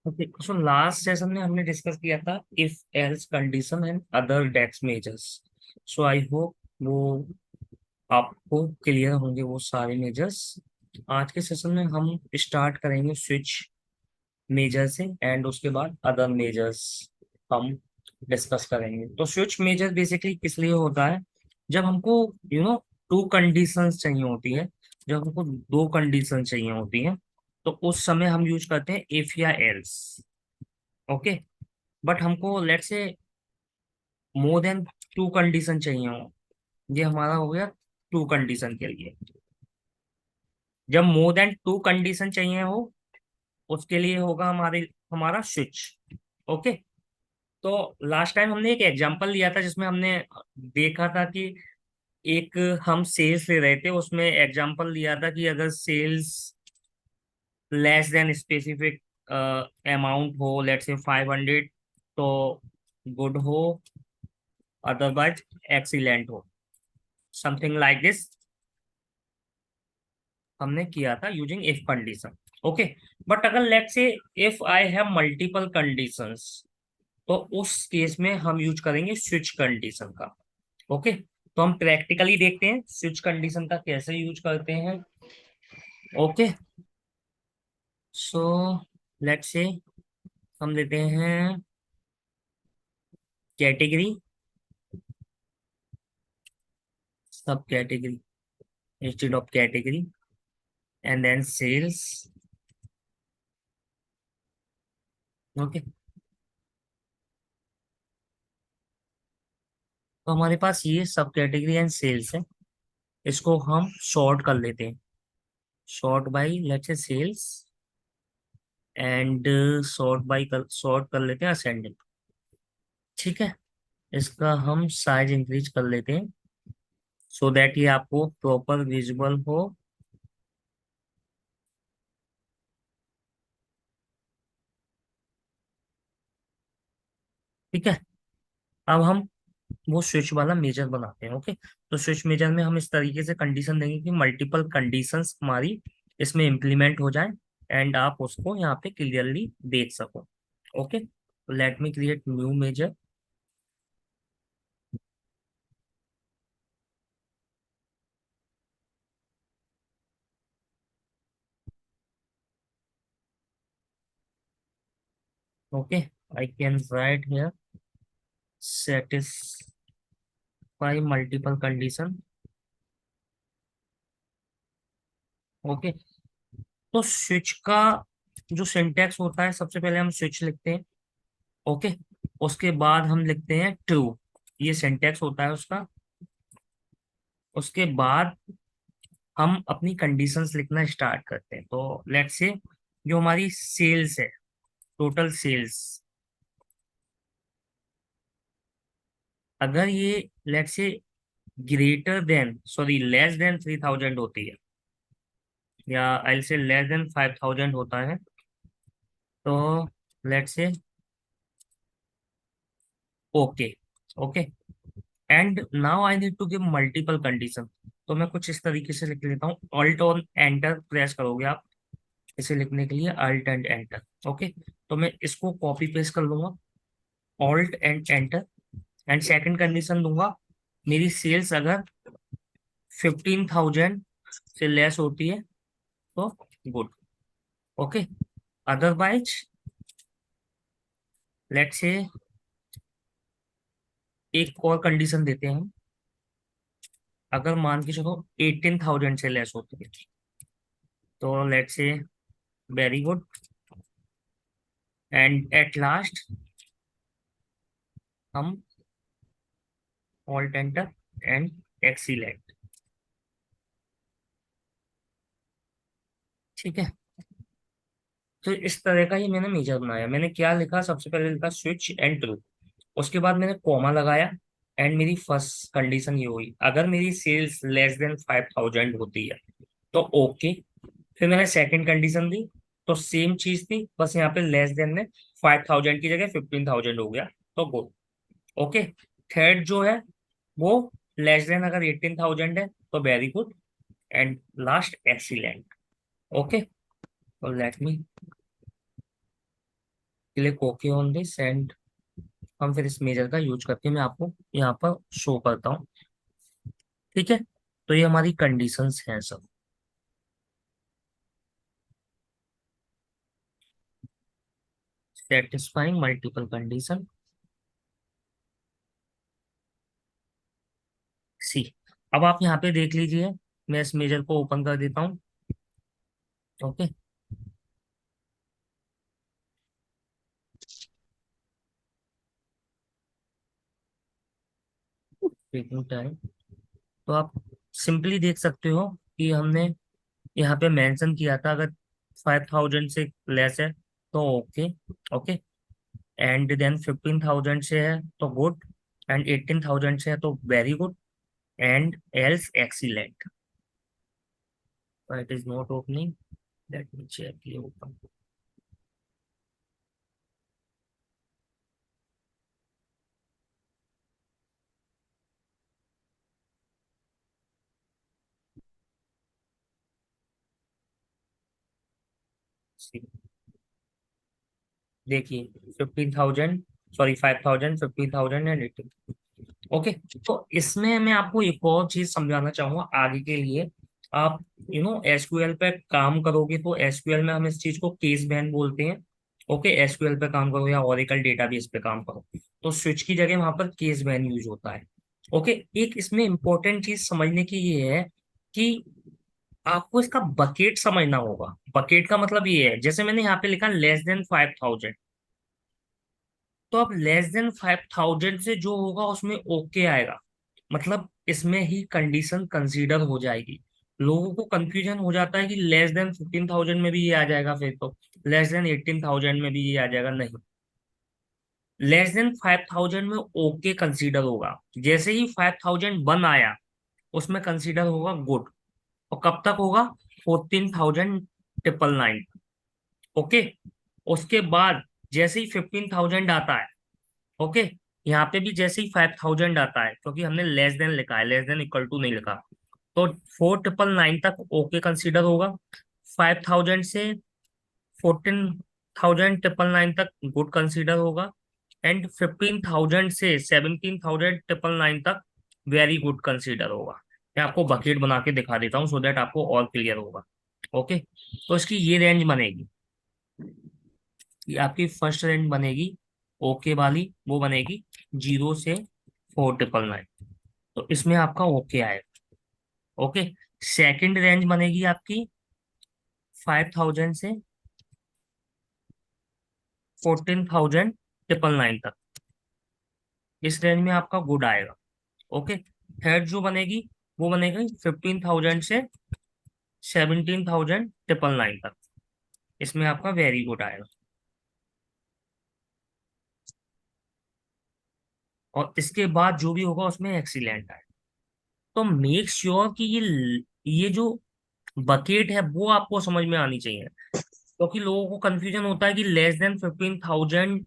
Okay, so last session में हमने discuss किया था if else condition and other DAX measures. So I hope वो आपको क्लियर होंगे वो सारे मेजर्स। आज के सेशन में हम स्टार्ट करेंगे स्विच मेजर से एंड उसके बाद अदर मेजर्स हम डिस्कस करेंगे। तो स्विच मेजर बेसिकली किस लिए होता है? जब हमको टू कंडीशंस चाहिए होती है, जब हमको दो कंडीशन चाहिए होती हैं, तो उस समय हम यूज करते हैं इफ या एल्स। ओके, बट हमको लेट से मोर देन टू कंडीशन चाहिए हो। ये हमारा हो गया टू कंडीशन के लिए। जब मोर देन टू कंडीशन चाहिए हो, उसके लिए होगा हमारा स्विच। ओके, तो लास्ट टाइम हमने एक एग्जांपल लिया था जिसमें हमने देखा था कि एक हम सेल्स ले रहे थे, उसमें एग्जांपल लिया था कि अगर sales less than specific amount हो, लेट्स से 500, तो गुड हो, अदरवाइज एक्सीलेंट हो, समथिंग लाइक दिस हमने किया था using if condition. Okay, but अगर let's say if I have multiple conditions, तो उस केस में हम यूज करेंगे स्विच कंडीशन का। ओके, तो हम प्रैक्टिकली देखते हैं स्विच कंडीशन का कैसे यूज करते हैं। ओके, सो लेट्स से हम लेते हैं कैटेगरी, सब category instead of category, and then sales. Okay, तो हमारे पास ये सब कैटेगरी एंड सेल्स है। इसको हम शॉर्ट कर लेते हैं, sort by let's say sales, and sort कर लेते हैं असेंडिंग। ठीक है, इसका हम साइज इंक्रीज कर लेते हैं सो दैट ये आपको प्रॉपर विजुअल हो। ठीक है, अब हम वो स्विच वाला मेजर बनाते हैं। ओके, तो स्विच मेजर में हम इस तरीके से कंडीशन देंगे कि मल्टीपल कंडीशंस हमारी इसमें इम्प्लीमेंट हो जाए एंड आप उसको यहाँ पे क्लियरली देख सको। Okay, let me create new measure. Okay, I can write here satisfy multiple condition. Okay, तो स्विच का जो सिंटैक्स होता है, सबसे पहले हम स्विच लिखते हैं। ओके, उसके बाद हम लिखते हैं ट्रू, ये सिंटैक्स होता है उसका। उसके बाद हम अपनी कंडीशंस लिखना स्टार्ट करते हैं। तो लेट्स से जो हमारी सेल्स है, टोटल सेल्स, अगर ये let's say greater than sorry less than 3000 होती है, या आई से लेस देन 5000 होता है, तो let's say okay. Okay, and now I need to give multiple condition. तो मैं कुछ इस तरीके से लिख लेता हूँ, ऑल्ट और एंटर प्रेस करोगे आप इसे लिखने के लिए, अल्ट एंड एंटर। ओके, तो मैं इसको कॉपी पेस्ट कर लूंगा, alt and enter, and second condition दूंगा मेरी सेल्स अगर 15,000 से लेस होती है तो good. Okay, otherwise let's say एक और कंडीशन देते हैं, अगर मान के चलो 18,000 से लेस होती है तो लेट्स से very good, and at last हम ऑल्ट एंटर एंड एक्सीलेंट। ठीक है, तो इस तरह का ही मैंने मेजर बनाया। मैंने क्या लिखा, सबसे पहले लिखा स्विच एंड ट्रू, उसके बाद मैंने कॉमा लगाया, एंड मेरी फर्स्ट कंडीशन ये हुई अगर मेरी सेल्स लेस देन 5000 होती है तो ओके। फिर मैंने सेकंड कंडीशन दी, तो सेम चीज थी, बस यहाँ पे लेस देन में 5000 की जगह 15,000 हो गया, तो गुड। ओके, थर्ड जो है वो लेस देन अगर 18,000 है तो very good, and last excellent. Okay, तो let me click okay on this and हम फिर इस मेजर का यूज करके मैं आपको यहाँ पर शो करता हूँ। ठीक है, तो ये हमारी कंडीशंस हैं सब। सेटिस्फाइंग मल्टीपल कंडीशन सी। अब आप यहाँ पे देख लीजिए, मैं इस मेजर को ओपन कर देता हूँ। Okay, taking time. तो आप सिंपली देख सकते हो कि हमने यहाँ पे मेंशन किया था, अगर 5,000 से लेस है तो ओके, ओके, एंड देन 15,000 से है तो गुड, एंड 18,000 से है तो very good, and else excellent. It is not opening, let me check ये ओपन। देखिए 15,000, सॉरी 5,000, 15,000 एंड 18। ओके, तो इसमें मैं आपको एक और चीज समझाना चाहूंगा आगे के लिए। आप एसक्यूएल पे काम करोगे तो एसक्यूएल में हम इस चीज को केस बैन बोलते हैं। ओके, एसक्यूएल पे काम करो या ओरेकल डेटाबेस पे काम करो तो स्विच की जगह वहां पर केस बैन यूज होता है। ओके, एक इसमें इंपॉर्टेंट चीज समझने की ये है कि आपको इसका बकेट समझना होगा। बकेट का मतलब ये है, जैसे मैंने यहाँ पे लिखा लेस देन 5,000, तो अब लेस देन 5,000 से जो होगा उसमें ओके आएगा, मतलब इसमें ही कंडीशन कंसीडर हो जाएगी। लोगों को कंफ्यूजन हो जाता है कि लेस देन 15,000 में भी ये आ जाएगा, फिर तो लेस देन 18,000 में भी ये आ जाएगा। नहीं, लेस देन 5,000 में ओके कंसीडर होगा। जैसे ही 5,001 आया उसमें कंसीडर होगा गुड। और कब तक होगा? 14,999। ओके, उसके बाद जैसे ही 15,000 आता है, ओके, यहाँ पे भी जैसे ही 5,000 आता है, क्योंकि हमने लेस देन लिखा है, लेस देन इक्वल टू नहीं लिखा, तो 4,999 तक ओके कंसीडर होगा। 5,000 से 14,999 तक गुड कंसीडर होगा, एंड 15,000 से 17,999 तक वेरी गुड कंसीडर होगा। मैं आपको बकेट बना के दिखा देता हूँ सो दैट आपको और क्लियर होगा। ओके, तो इसकी ये रेंज बनेगी, ये आपकी फर्स्ट रेंज बनेगी ओके वाली, वो बनेगी 0 से 4,999, तो इसमें आपका ओके आएगा। ओके, सेकंड रेंज बनेगी आपकी 5,000 से 14,999 तक, इस रेंज में आपका गुड आएगा। ओके, थर्ड जो बनेगी वो बनेगी 15,000 से 17,999 तक, इसमें आपका वेरी गुड आएगा। और इसके बाद जो भी होगा उसमें एक्सीलेंट आएगा। तो मेक श्योर कि ये जो बकेट है वो आपको समझ में आनी चाहिए, क्योंकि लोगों को कंफ्यूजन होता है कि लेस देन 15,000,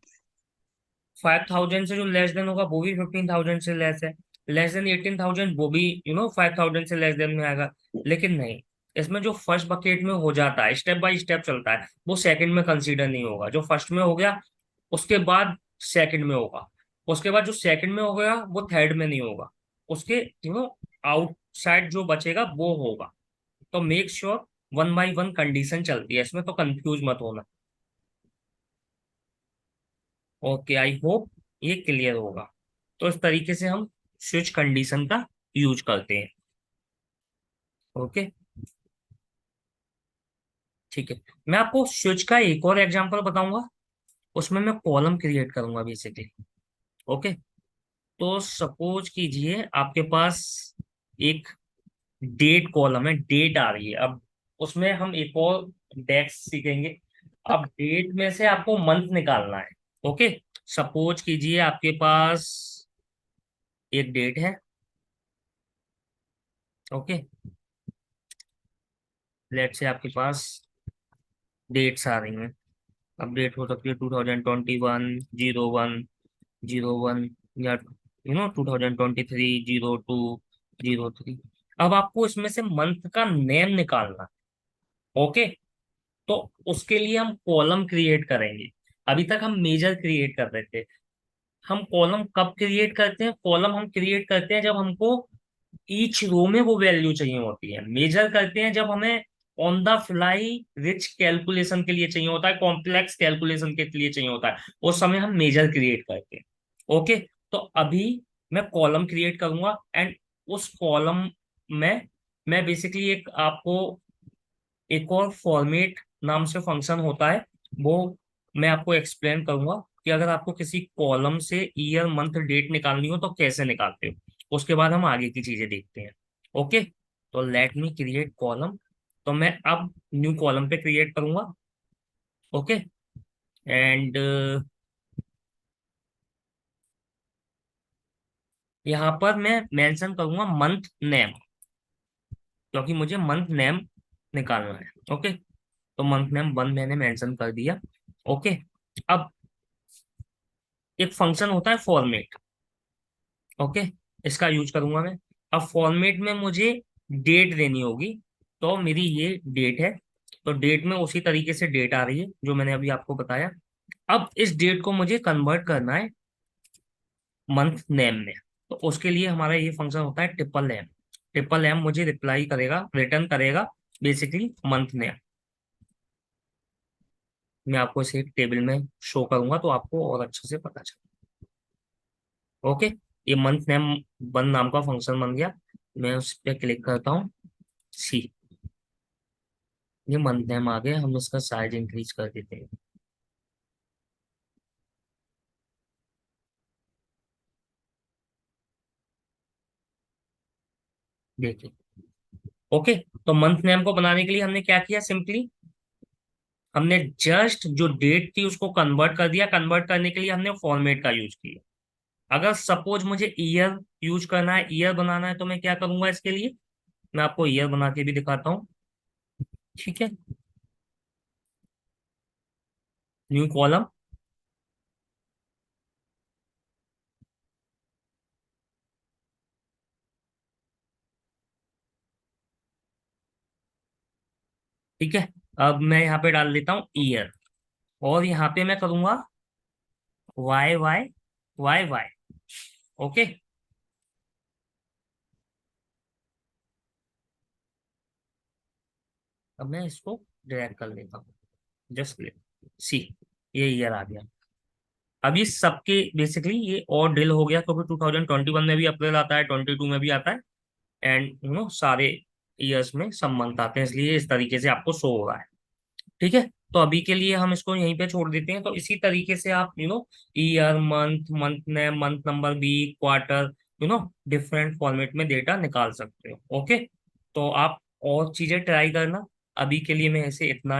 5,000 से जो लेस देन होगा वो भी 15,000 से लेस है, लेस देन 18,000 वो भी 5,000 से लेस देन में आएगा। लेकिन नहीं, इसमें जो फर्स्ट बकेट में हो जाता है, स्टेप बाय स्टेप चलता है, वो सेकंड में कंसीडर नहीं होगा। जो फर्स्ट में हो गया उसके बाद सेकंड में होगा, उसके बाद जो सेकंड में हो गया वो थर्ड में नहीं होगा, उसके आउटसाइड जो बचेगा वो होगा। तो मेक श्योर 1 बाय 1 कंडीशन चलती है इसमें, तो कंफ्यूज मत होना। ओके, आई होप ये क्लियर होगा। तो इस तरीके से हम स्विच कंडीशन का यूज करते हैं। ओके, ठीक है, मैं आपको स्विच का एक और एग्जांपल बताऊंगा, उसमें मैं कॉलम क्रिएट करूंगा बेसिकली। ओके, तो सपोज कीजिए आपके पास एक डेट कॉलम है, डेट आ रही है। अब उसमें हम एक और डेक्स सीखेंगे। अब डेट में से आपको मंथ निकालना है। ओके, सपोज कीजिए आपके पास एक डेट है। ओके, लेट से आपके पास डेट्स आ रही हैं। अब डेट हो सकती है 2021 01 01, या 2023 02 03। अब आपको इसमें से मंथ का नेम निकालना। ओके, तो उसके लिए हम कॉलम क्रिएट करेंगे। अभी तक हम मेजर क्रिएट कर रहे थे। हम कॉलम कब क्रिएट करते हैं? कॉलम हम क्रिएट करते हैं जब हमको ईच रो में वो वैल्यू चाहिए होती है। मेजर करते हैं जब हमें on the fly rich calculation के लिए चाहिए होता है, कॉम्प्लेक्स कैलकुलेशन के लिए चाहिए होता है, उस समय हम मेजर क्रिएट करते हैं। ओके। तो अभी मैं कॉलम क्रिएट करूंगा एंड उस कॉलम में मैं बेसिकली एक आपको एक और फॉर्मेट नाम से फंक्शन होता है, वो मैं आपको एक्सप्लेन करूंगा कि अगर आपको किसी कॉलम से ईयर मंथ डेट निकालनी हो तो कैसे निकालते हो। उसके बाद हम आगे की चीजें देखते हैं। ओके। तो लेट मी क्रिएट कॉलम। तो मैं अब न्यू कॉलम पे क्रिएट करूंगा। ओके। एंड यहाँ पर मैं मेंशन करूंगा मंथ नेम, क्योंकि मुझे मंथ नेम निकालना है। ओके। तो मंथ नेम 1 मैंने मेंशन कर दिया। ओके। अब एक फंक्शन होता है फॉर्मेट। ओके। इसका यूज करूंगा मैं। अब फॉर्मेट में मुझे डेट देनी होगी। तो मेरी ये डेट है। तो डेट में उसी तरीके से डेट आ रही है जो मैंने अभी आपको बताया। अब इस डेट को मुझे कन्वर्ट करना है मंथ नेम में। तो उसके लिए हमारा ये फंक्शन होता है ट्रिपल एम। ट्रिपल एम मुझे रिप्लाई करेगा, रिटर्न करेगा बेसिकली मंथ नेम। मैं आपको इसे एक टेबल में शो करूंगा तो आपको और अच्छे से पता चले। ओके। ये मंथ नेम 1 नाम का फंक्शन बन गया। मैं उस पर क्लिक करता हूँ। सी, ये मंथ नेम आ गया। हम इसका साइज इंक्रीज कर देते हैं। देखिए। ओके। तो मंथ नेम को बनाने के लिए हमने क्या किया? सिंपली हमने जस्ट जो डेट थी उसको कन्वर्ट कर दिया। कन्वर्ट करने के लिए हमने फॉर्मेट का यूज किया। अगर सपोज मुझे ईयर यूज करना है, ईयर बनाना है, तो मैं क्या करूंगा इसके लिए? मैं आपको ईयर बना के भी दिखाता हूँ। ठीक है। New column. ठीक है। अब मैं यहाँ पे डाल देता हूँ ईयर। और यहाँ पे मैं करूंगा Y Y Y Y. Okay. अब मैं इसको ड्रैग कर लेता हूँ। Just click. सी, ये ईयर आ गया। अब ये सबके बेसिकली ये और डिल हो गया, क्योंकि 2021 में भी अप्रैल आता है, 22 में भी आता है, एंड सारे ईयर्स में सब मंथ आते हैं, इसलिए इस तरीके से आपको शो हो रहा है। ठीक है। तो अभी के लिए हम इसको यहीं पे छोड़ देते हैं। तो इसी तरीके से आप year, month, month name, month number, week, quarter, different format में डेटा निकाल सकते हो। ओके। तो आप और चीजें ट्राई करना। अभी के लिए मैं ऐसे इतना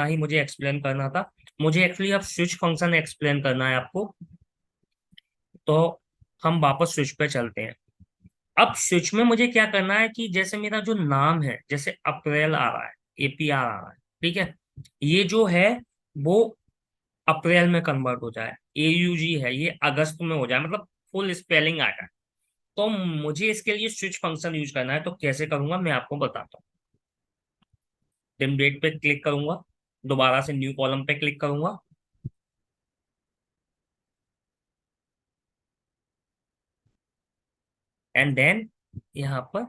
ही मुझे एक्सप्लेन करना था। मुझे एक्चुअली अब स्विच फंक्शन एक्सप्लेन करना है आपको। तो हम वापस स्विच पे चलते हैं। अब स्विच में मुझे क्या करना है कि जैसे मेरा जो नाम है, जैसे अप्रैल आ रहा है, एपीआर आ रहा है, ठीक है, ये जो है वो अप्रैल में कन्वर्ट हो जाए। एयूजी है, ये अगस्त में हो जाए, मतलब फुल स्पेलिंग आ जाए। तो मुझे इसके लिए स्विच फंक्शन यूज करना है। तो कैसे करूंगा मैं आपको बताता हूँ। डिम डेट पे क्लिक करूंगा, दोबारा से न्यू कॉलम पे क्लिक करूंगा, एंड देन यहाँ पर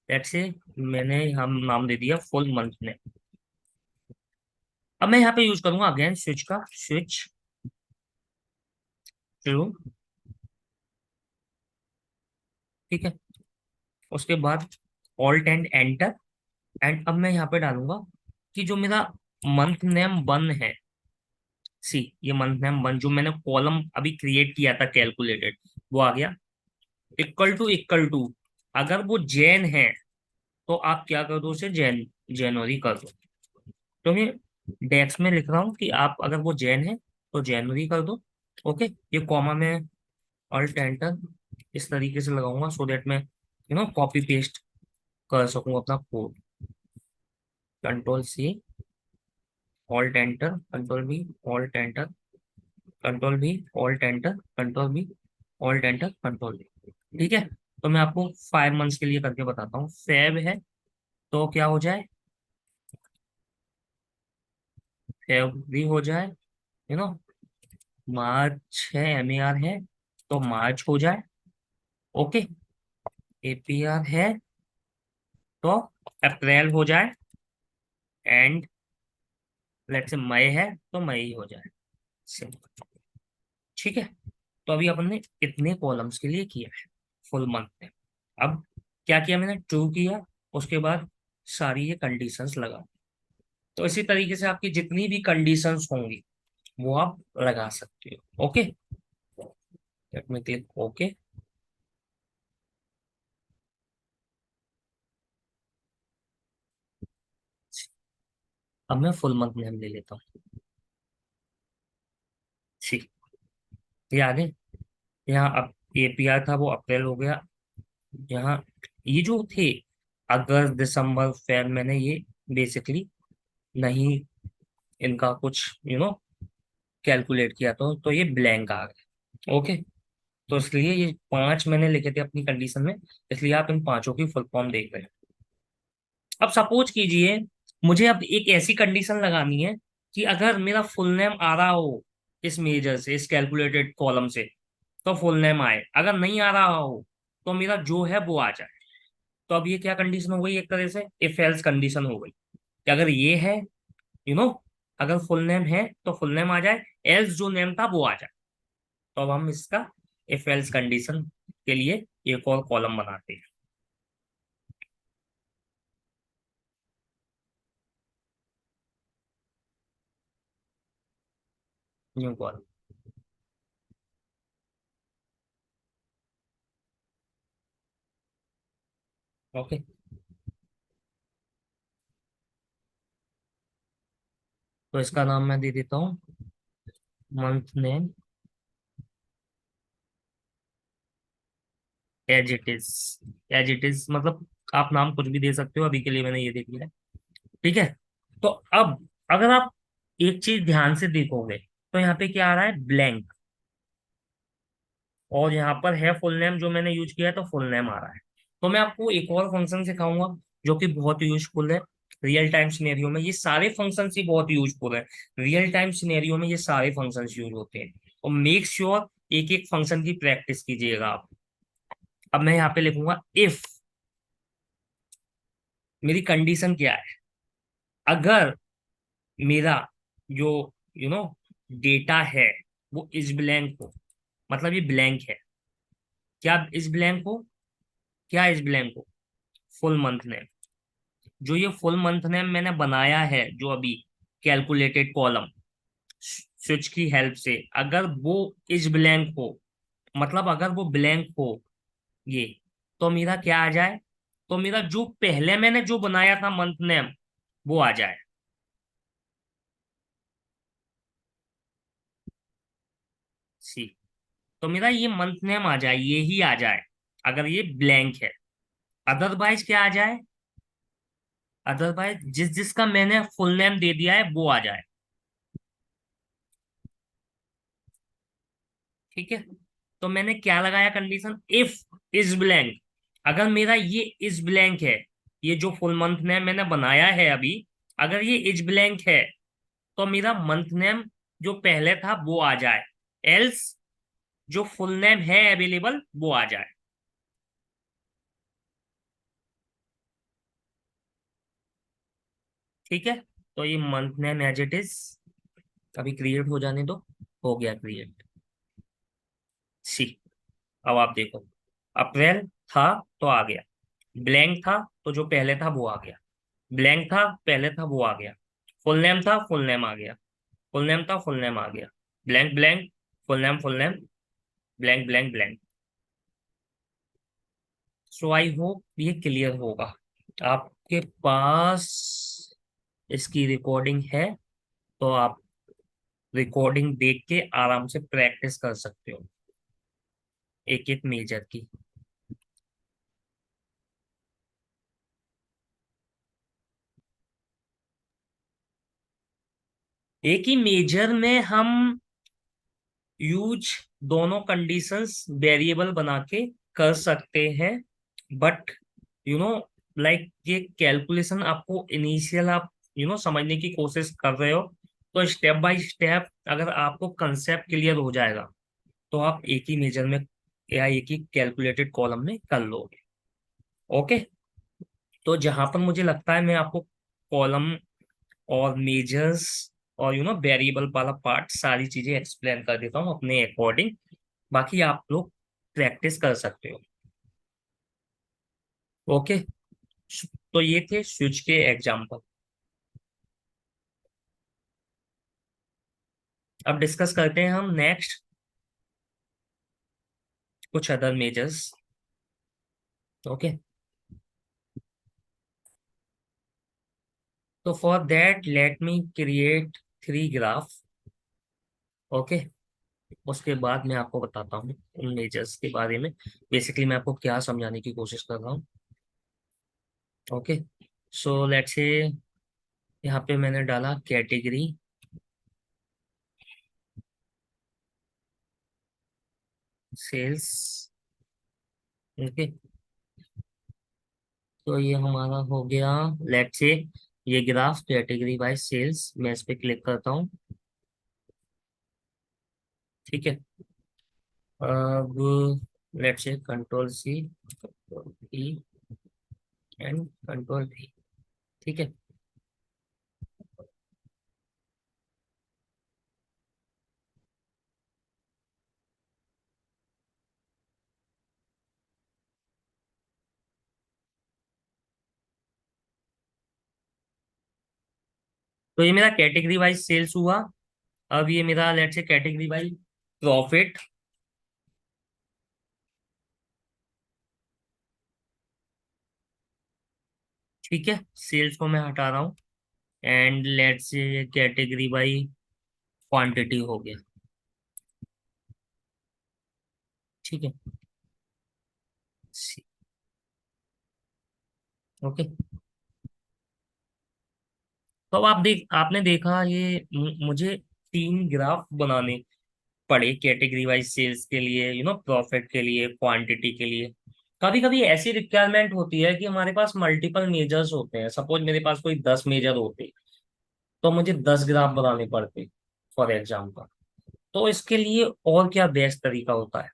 लेट्स से मैंने हम नाम दे दिया फुल मंथ ने। अब मैं यहाँ पे यूज करूंगा अगेन स्विच का, स्विच टू। ठीक है। उसके बाद ऑल्ट एंड एंटर। एंड अब मैं यहाँ पे डालूंगा कि जो मेरा मंथ नेम 1 है, सी, ये मंथ नेम 1 जो मैंने कॉलम अभी क्रिएट किया था कैलकुलेटेड, वो आ गया। इक्वल टू अगर वो जैन है तो आप क्या कर दो, उसे जनवरी कर दो। तो मैं डेक्स में लिख रहा हूँ कि आप अगर वो जैन है तो जनवरी कर दो। ओके। ये कॉमा में ऑल्ट एंटर इस तरीके से लगाऊंगा सो दैट मैं कॉपी पेस्ट कर सकूं अपना code. Control C, alt enter, control B, alt enter, control B, alt enter, control B, alt enter, control B. ठीक है। तो मैं आपको 5 मंथ्स के लिए करके बताता हूँ। फेब है तो क्या हो जाए? फेब भी हो जाए। यू नो मार्च है, MER है, तो मार्च हो जाए। ओके, APR है तो अप्रैल हो जाए, एंड लेट्स से मई है तो मई ही हो जाए। सिंपल। ठीक है, तो अभी अपन ने इतने कॉलम्स के लिए किया है फुल मंथ में। अब क्या किया मैंने, ट्रू किया, उसके बाद सारी ये कंडीशंस लगा। तो इसी तरीके से आपकी जितनी भी कंडीशंस होंगी वो आप लगा सकते हो। Okay, let me click okay. अब मैं फुल मंथ नेम ले लेता हूँ। ठीक, ये आगे, यहाँ अब APR था वो अप्रैल हो गया। यहाँ ये जो थे अगस्त दिसंबर फेब, मैंने ये बेसिकली नहीं इनका कुछ कैलकुलेट किया, तो ये ब्लैंक आ गया। ओके, तो इसलिए ये 5 मैंने लिखे थे अपनी कंडीशन में, इसलिए आप इन पांचों की फुल फॉर्म देख रहे हैं। अब सपोज कीजिए मुझे अब एक ऐसी कंडीशन लगानी है कि अगर मेरा फुल नेम आ रहा हो इस मेजर से, इस कैलकुलेटेड कॉलम से, तो फुल नेम आए, अगर नहीं आ रहा हो तो मेरा जो है वो आ जाए। तो अब ये क्या कंडीशन हो गई, एक तरह से इफ एल्स कंडीशन हो गई कि अगर ये है, यू नो अगर फुल नेम है तो फुल नेम आ जाए, एल्स जो नेम था वो आ जाए। तो अब हम इसका इफ एल्स कंडीशन के लिए एक और कॉलम बनाते हैं, न्यू कॉलम। ओके, तो इसका नाम मैं दे देता हूँ month name as it is. As it is मतलब आप नाम कुछ भी दे सकते हो, अभी के लिए मैंने ये दे दिया है। ठीक है, तो अब अगर आप एक चीज ध्यान से देखोगे तो यहाँ पे क्या आ रहा है, ब्लैंक, और यहाँ पर है फुल नेम जो मैंने यूज किया है तो फुल नेम आ रहा है। तो मैं आपको एक और फंक्शन सिखाऊंगा जो कि बहुत यूजफुल है रियल टाइम सिनेरियो में। ये सारे फंक्शंस ही बहुत यूजफुल है रियल टाइम सिनेरियो में, ये सारे फंक्शंस यूज होते हैं। और मेक श्योर एक एक फंक्शन की प्रैक्टिस कीजिएगा आप। अब मैं यहाँ पे लिखूंगा इफ, मेरी कंडीशन क्या है, अगर मेरा जो यू नो डेटा है वो इस ब्लैंक हो, मतलब ये ब्लैंक है, क्या इस ब्लैंक हो, क्या इस ब्लैंक हो, फुल मंथ नेम, जो ये फुल मंथ नेम मैंने बनाया है जो अभी कैलकुलेटेड कॉलम स्विच की हेल्प से, अगर वो इस ब्लैंक हो, मतलब अगर वो ब्लैंक हो ये, तो मेरा क्या आ जाए, तो मेरा जो पहले मैंने जो बनाया था मंथ नेम वो आ जाए। सी, तो मेरा ये मंथ नेम आ जाए, ये ही आ जाए अगर ये ब्लैंक है। अदरवाइज क्या आ जाए, अदरवाइज जिस जिसका मैंने फुल नेम दे दिया है वो आ जाए। ठीक है, तो मैंने क्या लगाया कंडीशन, इफ इज ब्लैंक, अगर मेरा ये इज ब्लैंक है, ये जो फुल मंथ नेम मैंने बनाया है अभी, अगर ये इज ब्लैंक है तो मेरा मंथ नेम जो पहले था वो आ जाए, एल्स जो फुल नेम है अवेलेबल वो आ जाए। ठीक है, तो ये month name as it is अभी क्रिएट हो जाने दो, हो गया क्रिएट। सी, अब आप देखो, अप्रैल था तो आ गया, ब्लैंक था तो जो पहले था वो आ गया, ब्लैंक था पहले था वो आ गया, फुल नेम था फुल नेम आ गया, फुल नेम था फुल नेम आ गया, blank blank, full name, blank blank blank. So I hope ये क्लियर होगा। आपके पास इसकी रिकॉर्डिंग है तो आप रिकॉर्डिंग देख के आराम से प्रैक्टिस कर सकते हो एक एक मेजर की। एक ही मेजर में हम यूज दोनों कंडीशंस वेरिएबल बना के कर सकते हैं, बट यू नो लाइक ये कैलकुलेशन आपको इनिशियल आप समझने की कोशिश कर रहे हो, तो स्टेप बाय स्टेप अगर आपको कंसेप्ट क्लियर हो जाएगा तो आप एक ही मेजर में या एक ही कैलकुलेटेड कॉलम में कर लोगे। ओके। तो जहां पर मुझे लगता है मैं आपको कॉलम और मेजर्स और वेरिएबल वाला पार्ट सारी चीजें एक्सप्लेन कर देता हूँ अपने अकॉर्डिंग। बाकी आप लोग प्रैक्टिस कर सकते हो। ओके। तो ये थे स्विच के एग्जाम्पल। अब डिस्कस करते हैं हम नेक्स्ट कुछ अदर मेजर्स। ओके। तो for that let me create 3 graph. Okay. उसके बाद मैं आपको बताता हूँ उन मेजर्स के बारे में। बेसिकली मैं आपको क्या समझाने की कोशिश कर रहा हूँ। ओके। सो लेट्स से यहाँ पे मैंने डाला कैटेगरी सेल्स। ओके। तो ये हमारा हो गया। लेट्स से ये ग्राफ कैटेगरी बाय सेल्स, मैं इस पे क्लिक करता हूँ। ठीक है। अब let's say control C, control E and control V. ठीक है। तो ये मेरा कैटेगरी वाइज सेल्स हुआ। अब ये मेरा let's say category wise profit. ठीक है, सेल्स को मैं हटा रहा हूँ। And let's say category by quantity हो गया। ठीक है। ओके। तो अब आपने देखा ये मुझे 3 ग्राफ बनाने पड़े कैटेगरी वाइज सेल्स के लिए, प्रॉफिट के लिए, क्वांटिटी के लिए। कभी कभी ऐसी रिक्वायरमेंट होती है कि हमारे पास मल्टीपल मेजर्स होते हैं। सपोज मेरे पास कोई 10 मेजर होते तो मुझे 10 ग्राफ बनाने पड़ते फॉर एग्जाम्पल। तो इसके लिए और क्या बेस्ट तरीका होता है।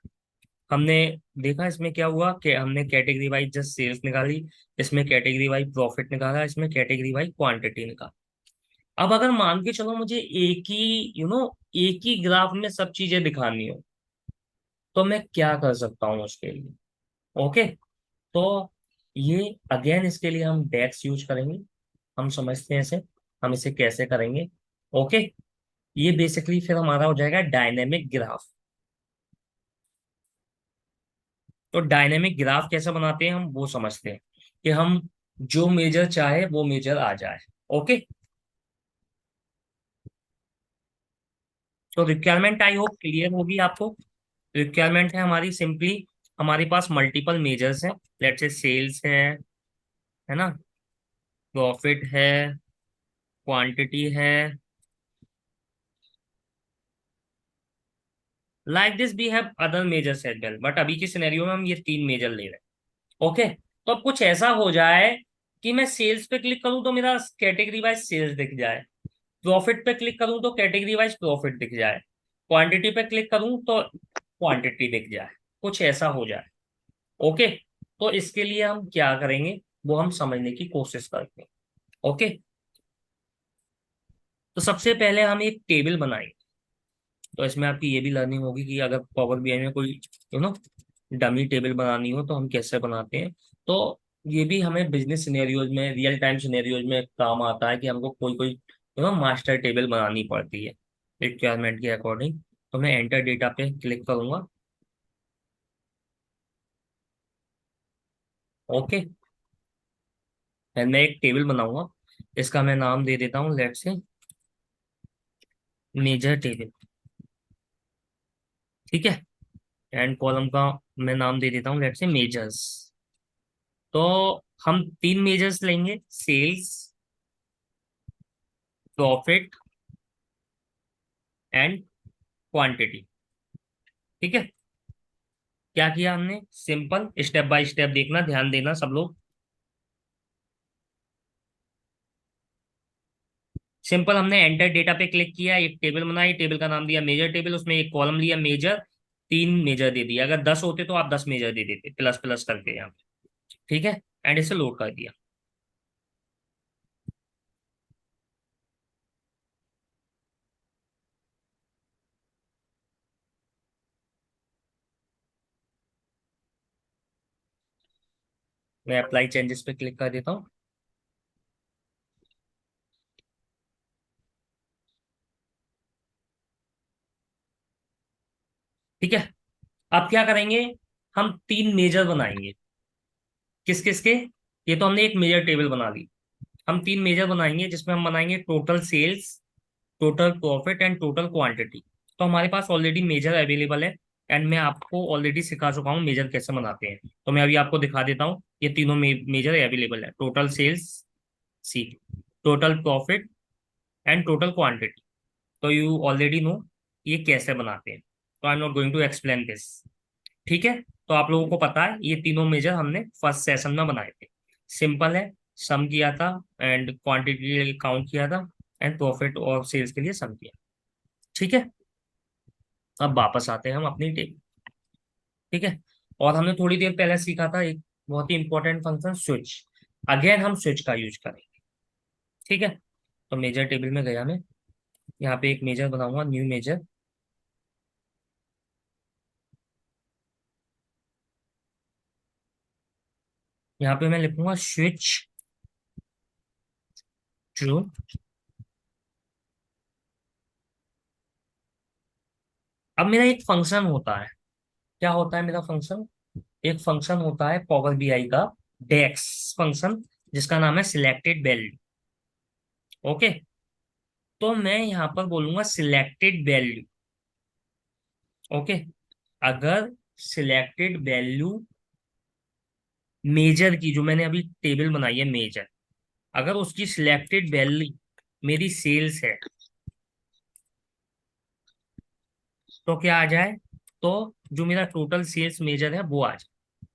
हमने देखा इसमें क्या हुआ कि हमने कैटेगरी वाइज जस्ट सेल्स निकाली, इसमें कैटेगरी वाइज प्रॉफिट निकाला, इसमें कैटेगरी वाइज क्वांटिटी निकाला। अब अगर मान के चलो मुझे एक ही एक ही ग्राफ में सब चीजें दिखानी हो तो मैं क्या कर सकता हूँ उसके लिए। ओके। तो ये अगेन इसके लिए हम डेक्स यूज करेंगे। हम समझते हैं इसे, हम इसे कैसे करेंगे। ओके। ये बेसिकली फिर हमारा हो जाएगा डायनेमिक ग्राफ। तो डायनेमिक ग्राफ कैसे बनाते हैं हम वो समझते हैं कि हम जो मेजर चाहे वो मेजर आ जाए। ओके। तो रिक्वायरमेंट आई होप क्लियर होगी आपको। रिक्वायरमेंट है हमारी सिंपली, हमारे पास मल्टीपल मेजर्स हैं। लेट्स से सेल्स है ना, प्रॉफिट है, क्वांटिटी है। Like this we have other measures as well, but अभी की सिनेरियो में हम ये 3 मेजर ले रहे हैं। ओके। तो अब कुछ ऐसा हो जाए कि मैं सेल्स पे क्लिक करूं तो मेरा कैटेगरी वाइज सेल्स दिख जाए, प्रॉफिट पे क्लिक करूं तो कैटेगरी वाइज प्रॉफिट दिख जाए, क्वांटिटी पे क्लिक करूं तो क्वांटिटी दिख जाए, कुछ ऐसा हो जाए। ओके। तो इसके लिए हम क्या करेंगे वो हम समझने की कोशिश करते हैं। ओके। तो सबसे पहले हम एक टेबल बनाएंगे। तो इसमें आपकी ये भी लर्निंग होगी कि अगर पावर बीआई में कोई डमी टेबल बनानी हो तो हम कैसे बनाते हैं। तो ये भी हमें बिजनेस सिनेरियोज में, रियल टाइम सिनेरियोज में काम आता है कि हमको कोई कोई मास्टर टेबल बनानी पड़ती है रिक्वायरमेंट के अकॉर्डिंग। तो मैं एंटर डेटा पे क्लिक करूंगा। ओके। मैं एक टेबल बनाऊंगा, इसका मैं नाम दे देता हूँ लेट्स से मेजर टेबल। ठीक है। एंड कॉलम का मैं नाम दे देता हूँ लेट्स से मेजर्स। तो हम 3 मेजर्स लेंगे, सेल्स, प्रॉफिट एंड क्वांटिटी। ठीक है। क्या किया हमने, सिंपल स्टेप बाय स्टेप देखना, ध्यान देना सब लोग। सिंपल, हमने एंटर डेटा पे क्लिक किया, एक टेबल बनाई, टेबल का नाम दिया मेजर टेबल, उसमें एक कॉलम लिया मेजर, 3 मेजर दे दिया। अगर 10 होते तो आप 10 मेजर दे देते, प्लस प्लस करके यहाँ पे। ठीक है, एंड इसे लोड कर दिया। मैं अप्लाई चेंजेस पे क्लिक कर देता हूँ। ठीक है, अब क्या करेंगे, हम 3 मेजर बनाएंगे। किस किस के? ये तो हमने एक मेजर टेबल बना ली। हम 3 मेजर बनाएंगे जिसमें हम बनाएंगे total sales, total profit and total quantity. तो हमारे पास ऑलरेडी मेजर अवेलेबल है, एंड मैं आपको ऑलरेडी सिखा चुका हूँ मेजर कैसे बनाते हैं। तो मैं अभी आपको दिखा देता हूँ। ये तीनों मेजर अवेलेबल है, total sales, see, total profit and total quantity. तो यू ऑलरेडी नो ये कैसे बनाते हैं, तो I am not going to explain this. ठीक है, तो आप लोगों को पता है ये तीनों मेजर हमने फर्स्ट सेशन में बनाए थे। सिंपल है, सम किया था एंड क्वांटिटी के लिए काउंट किया था, एंड प्रॉफिट और सेल्स के लिए सम किया। ठीक है, अब वापस आते हैं हम अपनी टेबल। ठीक है, और हमने थोड़ी देर पहले सीखा था एक बहुत ही इंपॉर्टेंट फंक्शन, स्विच। अगेन हम स्विच का यूज करेंगे। ठीक है, तो मेजर टेबल में गया मैं, यहाँ पे एक मेजर बनाऊंगा, न्यू मेजर। यहाँ पे मैं लिखूंगा स्विच ट्रू। अब मेरा एक फंक्शन होता है, क्या होता है मेरा फंक्शन? एक फंक्शन होता है पावर बीआई का, डेक्स फंक्शन, जिसका नाम है सिलेक्टेड वैल्यू। ओके, तो मैं यहाँ पर बोलूंगा सिलेक्टेड वैल्यू। ओके, अगर सिलेक्टेड वैल्यू मेजर की, जो मैंने अभी टेबल बनाई है मेजर, अगर उसकी सिलेक्टेड वैल्यू मेरी सेल्स है, तो क्या आ जाए, तो जो मेरा टोटल सेल्स मेजर है वो आ जाए।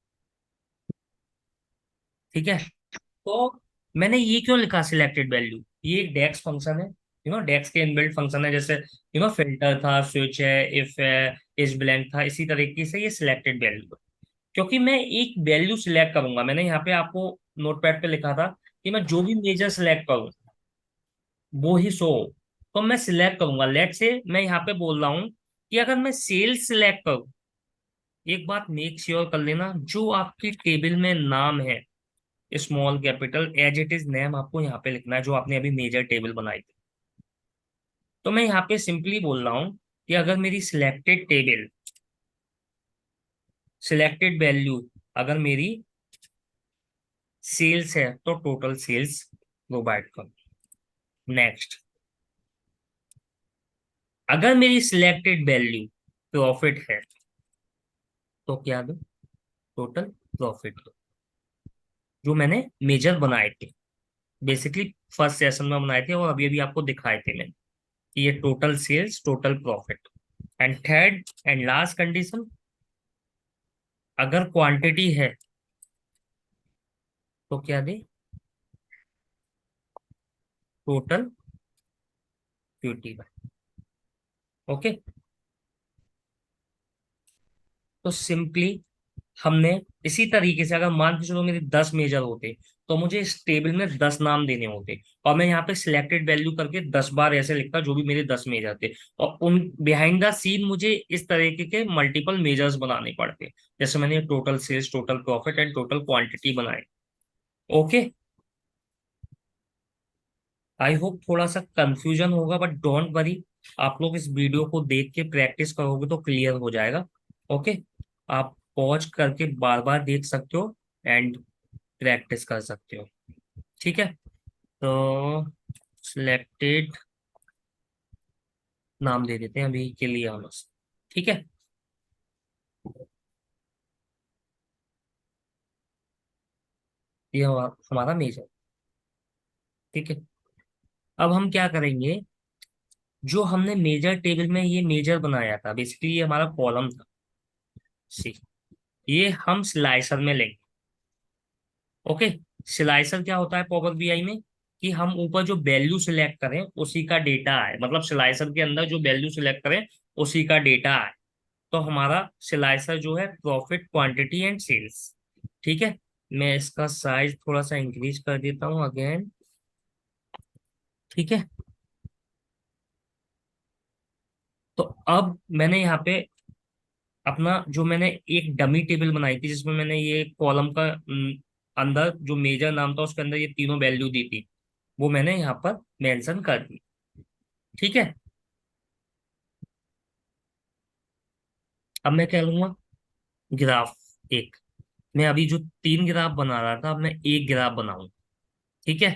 ठीक है, तो मैंने ये क्यों लिखा सिलेक्टेड वैल्यू? ये एक डेक्स फंक्शन है, डेक्स के इनबिल्ट फंक्शन है, जैसे फिल्टर था, स्विच है, इफ है, इस ब्लैंक था, इसी तरीके से ये सिलेक्टेड वैल्यू। क्योंकि मैं एक वैल्यू सिलेक्ट करूंगा, मैंने यहाँ पे आपको नोटपैड पे लिखा था कि मैं जो भी मेजर सिलेक्ट करूँ वो ही शो हो। तो मैं सिलेक्ट करूंगा, लेट से मैं यहाँ पे बोल रहा हूँ कि अगर मैं सेल्स सिलेक्ट करूँ, एक बात मेक श्योर कर लेना, जो आपकी टेबल में नाम है small capital as it is name आपको यहाँ पे लिखना है, जो आपने अभी मेजर टेबल बनाई थी। तो मैं यहाँ पे सिंपली बोल रहा हूँ कि अगर मेरी सिलेक्टेड टेबल, सिलेक्टेड वैल्यू अगर मेरी सेल्स है, तो टोटल सेल्स प्रोवाइड करो। नेक्स्ट, अगर मेरी सिलेक्टेड वैल्यू प्रॉफिट है, तो क्या दो, टोटल प्रॉफिट दो, जो मैंने मेजर बनाए थे, बेसिकली फर्स्ट सेशन में बनाए थे और अभी अभी आपको दिखाए थे मैंने कि ये total sales, total profit. And third and last condition, अगर क्वांटिटी है तो क्या दे, टोटल क्यूटी। ओके, तो सिंपली हमने इसी तरीके से, अगर मान के चलो मेरे 10 मेजर होते, तो मुझे इस टेबल में 10 नाम देने होते, और मैं यहाँ पे सिलेक्टेड वैल्यू करके 10 बार ऐसे लिखता जो भी मेरे 10 मेजर थे, और उन बिहाइंड द सीन मुझे इस तरीके के मल्टीपल मेजर्स बनाने पड़ते, जैसे मैंने total sales, total profit and total quantity बनाए। ओके, आई होप थोड़ा सा कंफ्यूजन होगा, बट डोंट वरी, आप लोग इस वीडियो को देख के प्रैक्टिस करोगे तो क्लियर हो जाएगा। ओके, आप पॉज करके बार बार देख सकते हो एंड प्रैक्टिस कर सकते हो। ठीक है, तो सिलेक्टेड नाम दे देते हैं अभी के लिए हम उस। ठीक है, ये हमारा मेजर। ठीक है, अब हम क्या करेंगे, जो हमने मेजर टेबल में ये मेजर बनाया था, बेसिकली ये हमारा कॉलम था, सी, ये हम स्लाइसर में लेंगे। ओके, स्लाइसर क्या होता है पावर बीआई में? कि हम ऊपर जो वैल्यू सिलेक्ट करें उसी का डेटा आए, मतलब स्लाइसर के अंदर जो वैल्यू सिलेक्ट करें उसी का डेटा आए। तो हमारा स्लाइसर जो है प्रॉफिट, क्वांटिटी एंड सेल्स। ठीक है, मैं इसका साइज थोड़ा सा इंक्रीज कर देता हूँ अगेन। ठीक है, तो अब मैंने यहाँ पे अपना जो मैंने एक डमी टेबल बनाई थी जिसमें मैंने ये कॉलम का अंदर जो मेजर नाम था उसके अंदर ये तीनों वैल्यू दी थी, वो मैंने यहाँ पर मेंशन कर दी। ठीक है, अब मैं क्या लूंगा, ग्राफ एक। मैं अभी जो तीन ग्राफ बना रहा था अब मैं एक ग्राफ बनाऊं। ठीक है,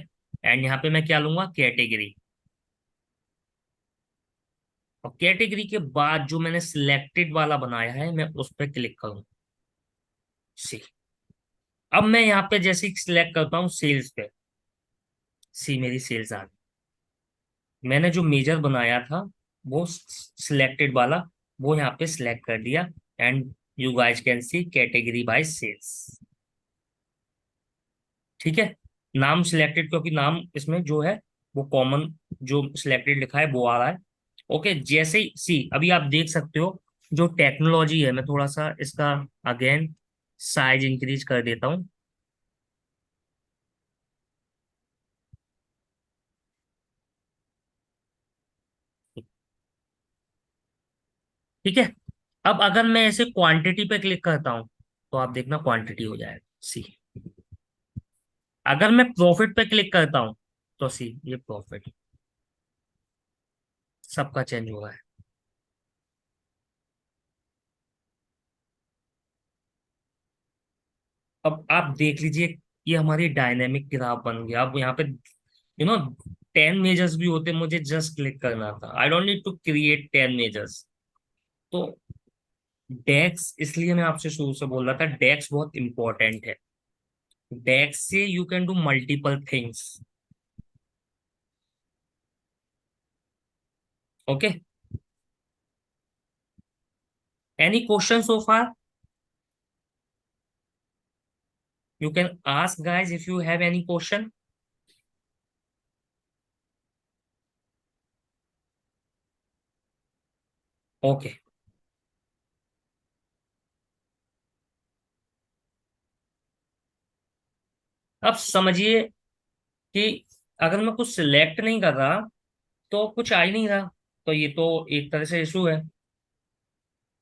एंड यहाँ पे मैं क्या लूंगा, कैटेगरी। और कैटेगरी के बाद जो मैंने सिलेक्टेड वाला बनाया है मैं उस पर क्लिक करूँ। सी, अब मैं यहाँ पे जैसे सिलेक्ट करता हूँ सेल्स पे, सी मेरी सेल्स आ गई। मैंने जो मेजर बनाया था वो सिलेक्टेड वाला, वो यहाँ पे सिलेक्ट कर दिया। And you guys can see category by sales. ठीक है, नाम सिलेक्टेड क्योंकि नाम इसमें जो है वो कॉमन, जो सिलेक्टेड लिखा है वो आ रहा है। ओके, जैसे ही सी अभी आप देख सकते हो जो टेक्नोलॉजी है, मैं थोड़ा सा इसका अगेन साइज इंक्रीज कर देता हूँ। ठीक है, अब अगर मैं ऐसे क्वांटिटी पे क्लिक करता हूँ तो आप देखना क्वांटिटी हो जाएगा सी। अगर मैं प्रॉफिट पे क्लिक करता हूँ तो सी ये प्रॉफिट, सबका चेंज हुआ है। अब आप देख लीजिए, ये हमारी डायनेमिक ग्राफ बन गया। अब यहाँ पे यू नो 10 मेजर्स भी होते, मुझे जस्ट क्लिक करना था, I don't need to create 10 measures. तो डेक्स, इसलिए मैं आपसे शुरू से बोल रहा था डेक्स बहुत इंपॉर्टेंट है। डेक्स से you can do multiple things. Okay, any question so far? You can ask guys if you have any question. Okay. अब समझिए कि अगर मैं कुछ सिलेक्ट नहीं कर रहा तो कुछ आ ही नहीं रहा, तो ये तो एक तरह से इशू है।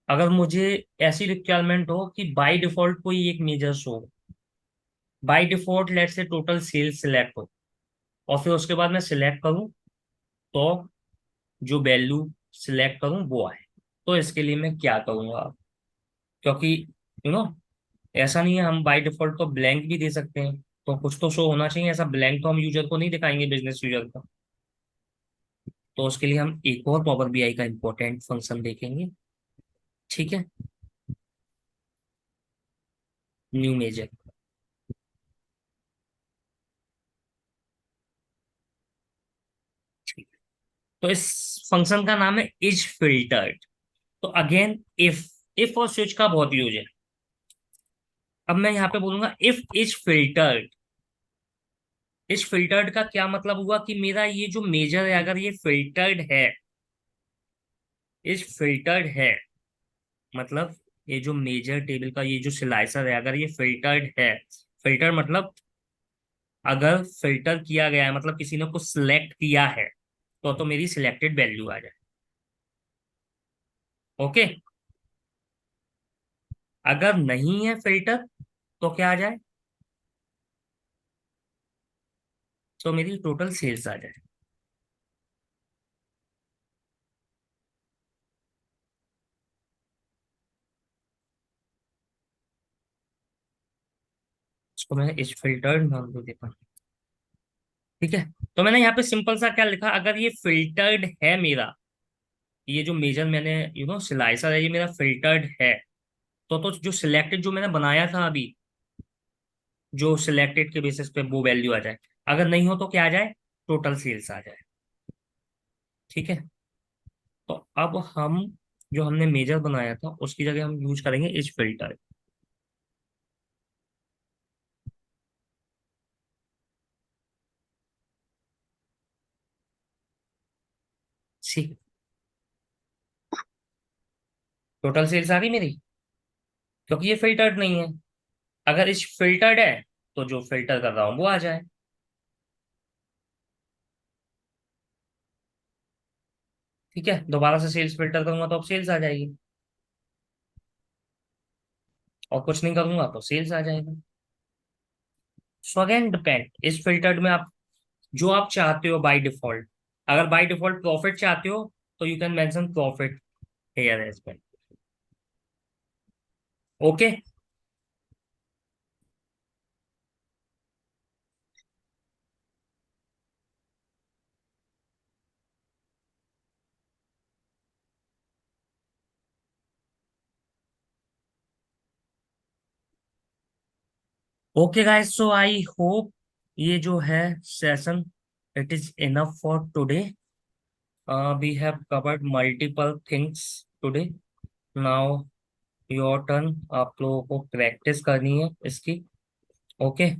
अगर मुझे ऐसी रिक्वायरमेंट हो कि बाय डिफॉल्ट कोई एक मेजर्स हो, बाय डिफॉल्ट लेट से टोटल सेल्स सिलेक्ट हो, और फिर उसके बाद मैं सिलेक्ट करूं तो जो वैल्यू सिलेक्ट करूं वो आए, तो इसके लिए मैं क्या करूंगा? क्योंकि यू नो ऐसा नहीं है, हम बाय डिफॉल्ट तो ब्लैंक भी दे सकते हैं, तो कुछ तो शो होना चाहिए। ऐसा ब्लैंक तो हम यूजर को नहीं दिखाएंगे, बिजनेस यूजर को। तो उसके लिए हम एक और पावर बीआई का इंपॉर्टेंट फंक्शन देखेंगे। ठीक है, न्यू मेजर। ठीक है, तो इस फंक्शन का नाम है इज फिल्टर्ड। तो अगेन इफ और स्विच का बहुत यूज है। अब मैं यहाँ पे बोलूंगा इफ इज फिल्टर्ड। इस फिल्टर्ड का क्या मतलब हुआ कि मेरा ये जो मेजर है अगर ये फिल्टर्ड है, इज फिल्टर्ड है, मतलब ये जो मेजर टेबल का ये जो स्लाइसर है अगर ये फिल्टर्ड है, फिल्टर मतलब अगर फिल्टर किया गया है मतलब किसी ने कुछ सिलेक्ट किया है, तो मेरी सिलेक्टेड वैल्यू आ जाए। ओके, अगर नहीं है फिल्टर तो क्या आ जाए, तो मेरी टोटल सेल्स आ जाए। इसको मैं इस फिल्टर्ड नाम दे देता हूँ। ठीक है, तो मैंने यहाँ पे सिंपल सा क्या लिखा, अगर ये फिल्टर्ड है मेरा, ये जो मेजर मैंने स्लाइसर है ये मेरा फिल्टर्ड है, तो जो सिलेक्टेड जो मैंने बनाया था अभी, जो सिलेक्टेड के बेसिस पे वो वैल्यू आ जाए। अगर नहीं हो तो क्या आ जाए, टोटल सेल्स आ जाए। ठीक है, तो अब हम जो हमने मेजर बनाया था उसकी जगह हम यूज करेंगे इस फिल्टर। ठीक, टोटल सेल्स आ गई मेरी, क्योंकि ये फिल्टर्ड नहीं है। अगर इस फिल्टर्ड है तो जो फिल्टर कर रहा हूं वो आ जाए। ठीक है, दोबारा से सेल्स फिल्टर करूंगा तो अब सेल्स आ जाएगी, और कुछ नहीं करूंगा तो सेल्स आ जाएगा। सो अगेन डिपेंड, इस फिल्टर्ड में आप जो आप चाहते हो बाय डिफॉल्ट। अगर बाय डिफॉल्ट प्रॉफिट चाहते हो तो you can mention profit here as well. Okay. Okay guys, so I hope ये जो है session, it is enough for today. We have covered multiple things today. Now your turn, आप लोगों को practice करनी है इसकी। ओके।